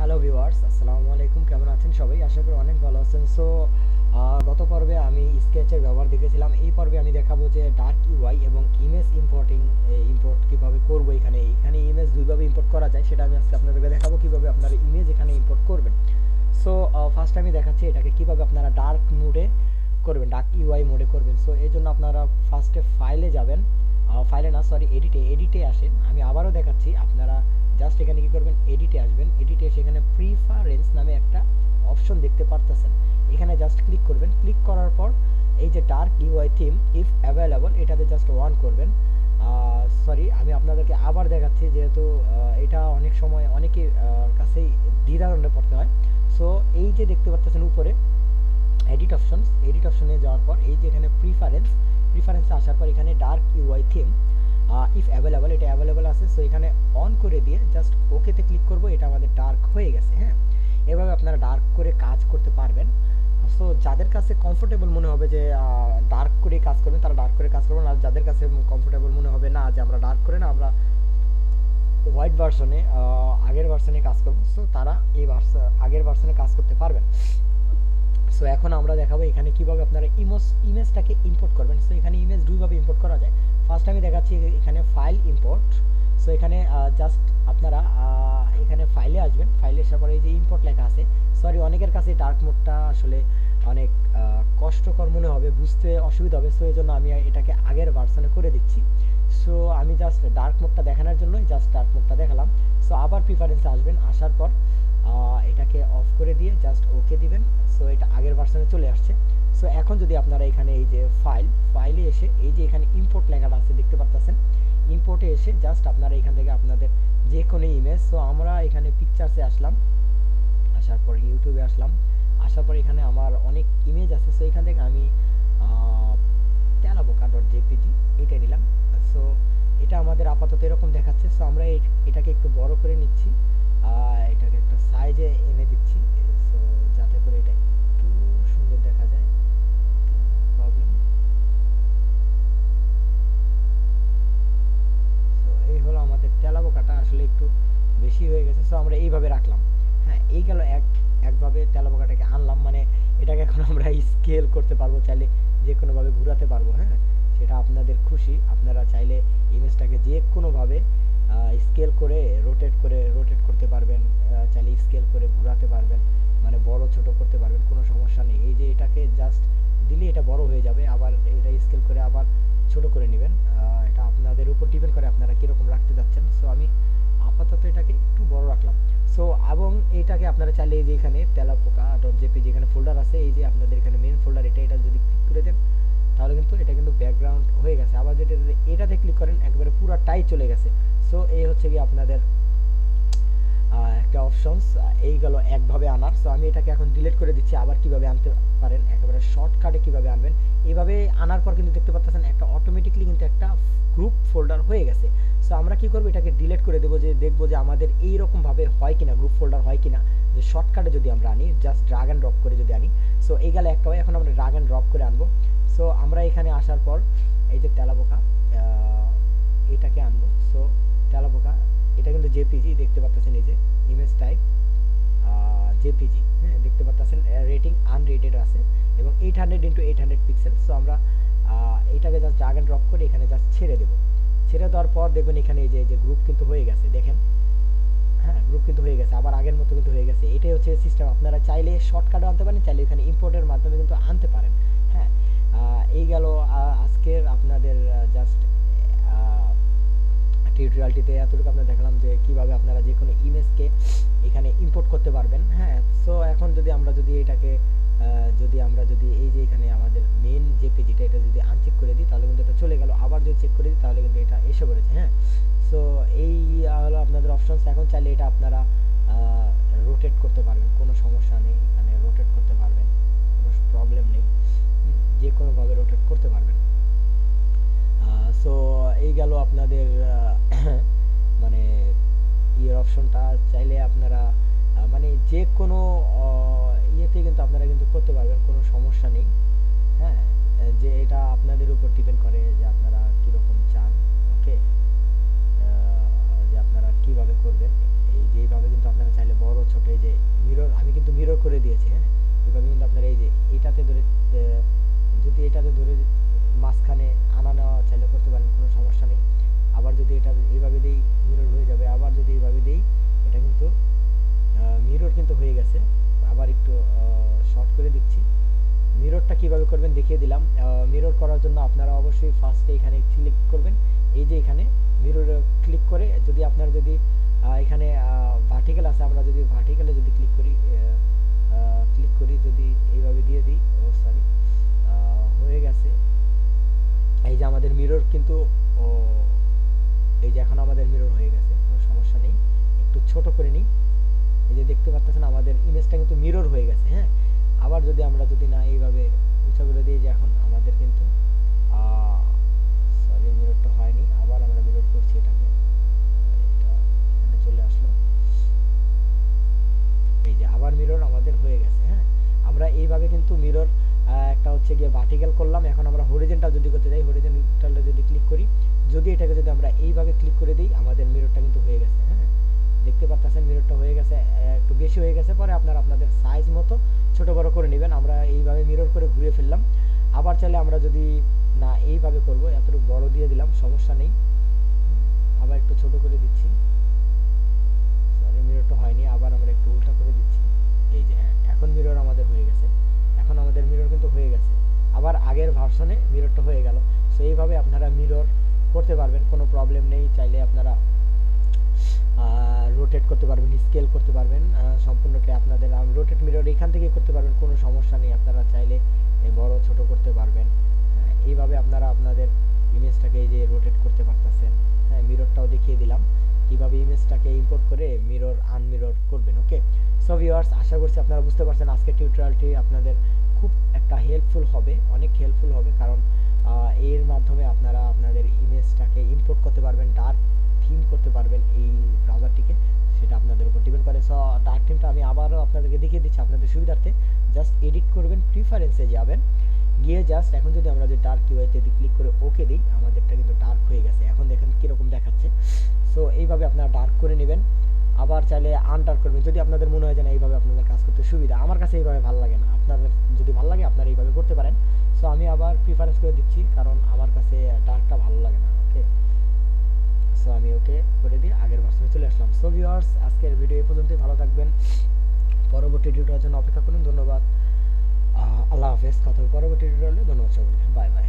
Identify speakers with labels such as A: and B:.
A: Hello viewers, আসসালামু আলাইকুম। কেমন আছেন সবাই? আশা করি অনেক ভালো আছেন। গত পর্বে আমি স্কেচের ব্যবহার দেখেছিলাম। এই পর্বে আমি দেখাবো যে ডার্ক ইউআই এবং ইমেজ ইম্পোর্ট কিভাবে করব। এখানে ইমেজ দুইভাবে ইম্পোর্ট করা যায়, সেটা আমি আজকে আপনাদেরকে দেখাবো কিভাবে আপনারা ইমেজ এখানে ইম্পোর্ট করবেন। ফার্স্ট আমি দেখাচ্ছি এটাকে কিভাবে আপনারা ডার্ক মোডে করবেন, ডার্ক ইউআই মোডে করবেন। সো এই জন্য আপনারা ফার্স্টে ফাইলে যাবেন, ফাইলে না সরি এডিটে আসেন। আমি আবারও দেখাচ্ছি, আপনারা জাস্ট এখানে কি করবেন, এডিটে আসবেন। এডিটে এসে এখানে প্রিফারেন্স নামে একটা অপশন দেখতে পারতেছেন, এখানে জাস্ট ক্লিক করবেন। ক্লিক করার পর এই যে dark UI theme if available, এটাতে জাস্ট অন করবেন। সরি, আমি আপনাদেরকে আবার দেখাচ্ছি, যেহেতু এটা অনেক সময় অনেকের কাছেই দ্বিধাদ্বন্দ্বে পড়তে হয়। সো এই যে দেখতে পাচ্ছেন উপরে এডিট অপশনে যাওয়ার পর এই যে এখানে প্রিফারেন্সে আসার পর এখানে dark UI theme if available, এটা অ্যাভেলেবল আছে। সো এখানে অন করে দিয়ে জাস্ট ওকেতে ক্লিক করব। এটা আমাদের ডার্ক হয়ে গেছে। হ্যাঁ, এভাবে আপনারা ডার্ক করে কাজ করতে পারবেন। সো যাদের কাছে কমফোর্টেবল মনে হবে যে ডার্ক করে কাজ করবেন, তারা ডার্ক করে কাজ করবেন। আর যাদের কাছে কমফোর্টেবল মনে হবে না, যে আমরা ডার্ক করে না, আমরা হোয়াইট ভার্সনে আগের ভার্সনে কাজ করব, সো তারা এই আগের ভার্সনে কাজ করতে পারবেন। সো এখন আমরা দেখাবো এখানে কিভাবে আপনারা ইমেজটাকে ইম্পোর্ট করবেন। সো এখানে ইমেজ দুইভাবে ইম্পোর্ট করা যায়। ফার্স্ট আমি দেখাচ্ছি এখানে ফাইল ইম্পোর্ট। সো এখানে জাস্ট আপনারা এখানে ফাইলে আসবেন। ফাইলে আসার পরে এই যে ইম্পোর্ট লেখা আছে, সরি অনেকের কাছে ডার্ক মোডটা আসলে অনেক কষ্টকর মনে হবে, বুঝতে অসুবিধা হবে। সো এই জন্য আমি এটাকে আগের ভার্সনে করে দিচ্ছি। সো আমি জাস্ট ডার্ক মোডটা দেখানোর জন্যই জাস্ট ডার্ক মোডটা দেখালাম। সো আবার প্রিফারেন্সে আসবেন, আসার পর এটাকে অফ করে দিয়ে জাস্ট ওকে দিবেন। সো এটা আগের ভার্সনে চলে আসছে। সো এখন যদি আপনারা এখানে এই যে ফাইলে এসে এই যে এখানে ইম্পোর্ট লেখাটা আছে দেখতে পাচ্ছেন, ইম্পোর্টে এসে জাস্ট আপনারা এখান থেকে আপনাদের যে কোনো ইমেজ, সো আমরা এখানে পিকচার্সে আসলাম, আসার পর ইউটিউবে আসলাম, আসার পর এখানে আমার অনেক ইমেজ আছে। সো এখান থেকে আমি তেলাবোকা ডট জেপিজি এটা নিলাম। সো এটা আমাদের আপাতত এরকম দেখাচ্ছে। সো আমরা এটাকে একটু বড় করে নিচ্ছি, এটাকে একটা সাইজে এনে দিচ্ছি, সো যাতে করে এটা একটু সুন্দর দেখা যায়। প্রবলেম। সো এই হলো আমাদের তেলাবোকাটা, আসলে একটু বেশি হয়ে গেছে। সো আমরা এইভাবে রাখলাম। হ্যাঁ, এই গেল একভাবে তেলাবোকাটাকে আনলাম, মানে এটাকে এখন আমরা স্কেল করতে পারবো, চাইলে যে কোনোভাবে ঘোরাতে পারবো। হ্যাঁ, সেটা আপনাদের খুশি। আপনারা চাইলে ইমেজটাকে যে কোনোভাবে স্কেল করে রোটেট করতে পারবেন, চাইলে স্কেল করে ঘোরাতে পারবেন, মানে বড় ছোট করতে পারবেন, কোনো সমস্যা নেই। এই যে এটাকে জাস্ট দিলে এটা বড় হয়ে যাবে, আবার এটা স্কেল করে আবার ছোট করে নেবেন। এটা আপনাদের উপর ডিপেন্ড করে আপনারা কীরকম রাখতে যাচ্ছেন। সো আমি আপাতত এটাকে একটু বড় রাখলাম। সো এবং এইটাকে আপনারা চাইলে এই যে এখানে তেলাপোকা ডট জেপিজি এখানে ফোল্ডার আছে, এই যে আপনাদের এখানে মেন ফোল্ডার, এটা যদি ক্লিক করে দেন তাহলে কিন্তু এটা কিন্তু ব্যাকগ্রাউন্ড হয়ে গেছে। আবার যেটা এটাতে ক্লিক করেন একবারে পুরাটাই চলে গেছে। সো এই হচ্ছে কি আপনাদের একটা অপশনস। এই গেল একভাবে আনার। সো আমি এটাকে এখন ডিলিট করে দিচ্ছি। আবার কিভাবে আনতে পারেন, একেবারে শর্টকাটে কিভাবে আনবেন, এইভাবে আনার পর কিন্তু দেখতে পাচ্ছেন একটা অটোমেটিকলি কিন্তু একটা গ্রুপ ফোল্ডার হয়ে গেছে। সো আমরা কি করব, এটাকে ডিলিট করে দেবো, যে দেখবো যে আমাদের এইরকম ভাবে হয় কিনা, গ্রুপ ফোল্ডার হয় কিনা। যে শর্টকাটে যদি আমরা আনি, জাস্ট ড্রাগ অ্যান্ড ড্রপ করে যদি আনি। সো এই গেল একটা হয়। এখন আমরা ড্রাগ অ্যান্ড ড্রপ করে আনবো। সো আমরা এখানে আসার পর এই যে তেলাপোকা এটাকে আনবো। সো তেলাপোকা এটা কিন্তু জেপিজি দেখতে পাচ্ছেন, এই যে ইমেজ টাইপ জেপিজি। হ্যাঁ, দেখতে পাচ্ছেন রেটিং আনরেটেড আছে এবং 800x800 পিক্সেল। সো আমরা এইটাকে জাস্ট ড্রাগ অ্যান্ড ড্রপ করে এখানে জাস্ট ছেড়ে দেবো। ছেড়ে দেওয়ার পর দেখবেন এখানে এই যে গ্রুপ কিন্তু হয়ে গেছে, দেখেন। হ্যাঁ, গ্রুপ কিন্তু হয়ে গেছে, আবার আগের মতো কিন্তু হয়ে গেছে। এটাই হচ্ছে সিস্টেম। আপনারা চাইলে শর্টকাটও আনতে পারেন, চাইলে এখানে ইম্পোর্টের মাধ্যমে কিন্তু আনতে পারেন। হ্যাঁ, এই গেল আজকের আপনাদের জাস্ট টিউটোরিয়ালটিতে এতটুকু আপনাদের দেখালাম যে কিভাবে আপনারা যে কোনো ইমেজকে এখানে ইম্পোর্ট করতে পারবেন। হ্যাঁ, সো এখন যদি এটাকে যদি এই যে এখানে আমাদের মেন যে পেজটা, এটা যদি আনচেক করে দিই তাহলে কিন্তু এটা চলে গেল। আবার যদি চেক করে দিই তাহলে কিন্তু এটা এসে পড়েছে। হ্যাঁ, সো এই হলো আপনাদের অপশনস। এখন চাইলে এটা আপনারা রোটেট করতে পারবেন, কোনো সমস্যা নেই। এখানে রোটেট করতে পারবেন, কোনো প্রবলেম নেই। যে কোনোভাবে রোটেট করতে পারবেন। সো এই গেল আপনাদের মানে ইয়ের অপশনটা। চাইলে আপনারা মানে যে কোনো ইয়েতে কিন্তু আপনারা কিন্তু করতে পারবেন, কোনো সমস্যা নেই। হ্যাঁ, যে এটা আপনাদের উপর ডিপেন্ড করে যে আপনারা কীরকম চান। ওকে, যে আপনারা কিভাবে করবেন। এই যে এইভাবে কিন্তু আপনারা চাইলে বড় ছোট এই যে দেখিয়ে দিলাম। মিরর করার জন্য আপনারা অবশ্যই ফার্স্টে এখানে ক্লিক করবেন, এই যে এখানে মিররে ক্লিক করে যদি আপনার যদি এখানে ভার্টিক্যাল আছে, আমরা যদি ভার্টিক্যালে যদি ক্লিক করি যদি এইভাবে দিয়ে দিই, ও সরি হয়ে গেছে। এই যে আমাদের মিরর কিন্তু ও এই যে এখন আমাদের মিরর হয়ে গেছে, কোনো সমস্যা নেই। একটু ছোট করে নিই, এই যে দেখতে পাচ্ছেন আমাদের ইমেজটা কিন্তু মিরর হয়ে গেছে। হ্যাঁ, আবার যদি আমরা যদি না এইভাবে উঁচা করে দিই, যে এখন আমাদের কিন্তু সরি মিররটা হয়নি, আবার আমরা মিরর করছি এটাকে, এটা এখানে চলে আসলো, এই যে আবার মিরর আমাদের হয়ে গেছে। হ্যাঁ, আমরা এইভাবে কিন্তু মিরর একটা হচ্ছে গিয়ে ভার্টিক্যাল করলাম। এখন আমরা হরিজন্টাল যদি করতে যাই, হরিজন্টালে যদি ক্লিক করি, যদি এটাকে যদি আমরা এইভাবে ক্লিক করে দিই, আমাদের মিররটা কিন্তু হয়ে গেছে। হ্যাঁ, দেখতে পাচ্ছেন মিররটা হয়ে গেছে, একটু বেশি হয়ে গেছে, পরে আপনারা আপনাদের সাইজ মতো ছোট বড় করে নেবেন। আমরা এইভাবে মিরর করে ঘুরিয়ে ফেললাম। আবার চাইলে আমরা যদি না এইভাবে করব, এতটুকু বড় দিয়ে দিলাম, সমস্যা নেই, আবার একটু ছোট করে দিচ্ছি, সরি মিররটা হয়নি, আবার আমরা একটু উল্টা করে দিচ্ছি, এই যে হ্যাঁ এখন মিরর আমাদের হয়ে গেছে। এখন আমাদের মিরর কিন্তু হয়ে গেছে, আবার আগের ভার্সনে মিররটা হয়ে গেল। সো এইভাবে আপনারা মিরর করতে পারবেন, কোনো প্রবলেম নেই। চাইলে আপনারা রোটেট করতে পারবেন, স্কেল করতে পারবেন, সম্পূর্ণটা আপনাদের রোটেট মিরর এখান থেকে করতে পারবেন, কোনো সমস্যা নেই। আপনারা চাইলে বড় ছোট করতে পারবেন। হ্যাঁ, এইভাবে আপনারা আপনাদের ইমেজটাকে এই যে রোটেট করতে পারতেছেন। হ্যাঁ, মিররটাও দেখিয়ে দিলাম কিভাবে ইমেজটাকে ইম্পোর্ট করে মিরর আনমিরর করবেন। ওকে, সো ভিউয়ার্স, আশা করছি আপনারা বুঝতে পারছেন আজকের টিউটোরিয়ালটি আপনাদের খুব একটা হেল্পফুল হবে, অনেক হেল্পফুল হবে, কারণ এর মাধ্যমে আপনারা আপনাদের ইমেজটাকে ইম্পোর্ট করতে পারবেন, ডার্ক থিম করতে পারবেন এই ব্রাউজারটিকে, সেটা আপনাদের উপর ডিপেন্ড করে। সো ডার্ক থিমটা আমি আবারও আপনাদেরকে দেখিয়ে দিচ্ছি আপনাদের সুবিধার্থে। জাস্ট এডিট করবেন, প্রিফারেন্সে যাবেন, গিয়ে জাস্ট এখন যদি আমরা যে ডার্ক ইউআইতে ক্লিক করে ওকে দিই, আমাদেরটা কিন্তু ডার্ক হয়ে গেছে। এখন দেখেন কীরকম দেখাচ্ছে। সো এইভাবে আপনারা ডার্ক করে নেবেন। আবার চাইলে আনডার্ক করবেন যদি আপনাদের মনে হয় যে না এইভাবে আপনাদের কাজ করতে সুবিধা। আমার কাছে এইভাবে ভালো লাগে না, আপনাদের যদি ভালো লাগে আপনারা এইভাবে করতে পারেন। সো আমি আবার প্রিফারেন্স করে দিচ্ছি, কারণ আমার কাছে ডার্কটা ভালো লাগে না। ওকে, সো আমি ওকে করে দিয়ে আগের ভার্সনে চলে আসলাম। সো ভিউয়ার্স, আজকের ভিডিও এই পর্যন্তই, ভালো থাকবেন, পরবর্তী টিউটোরিয়ালের জন্য অপেক্ষা করুন। ধন্যবাদ, আল্লাহ হাফেজ, কথা হবে পরবর্তী টিউটোরিয়ালে। ধন্যবাদ সবাইকে, বাই বাই।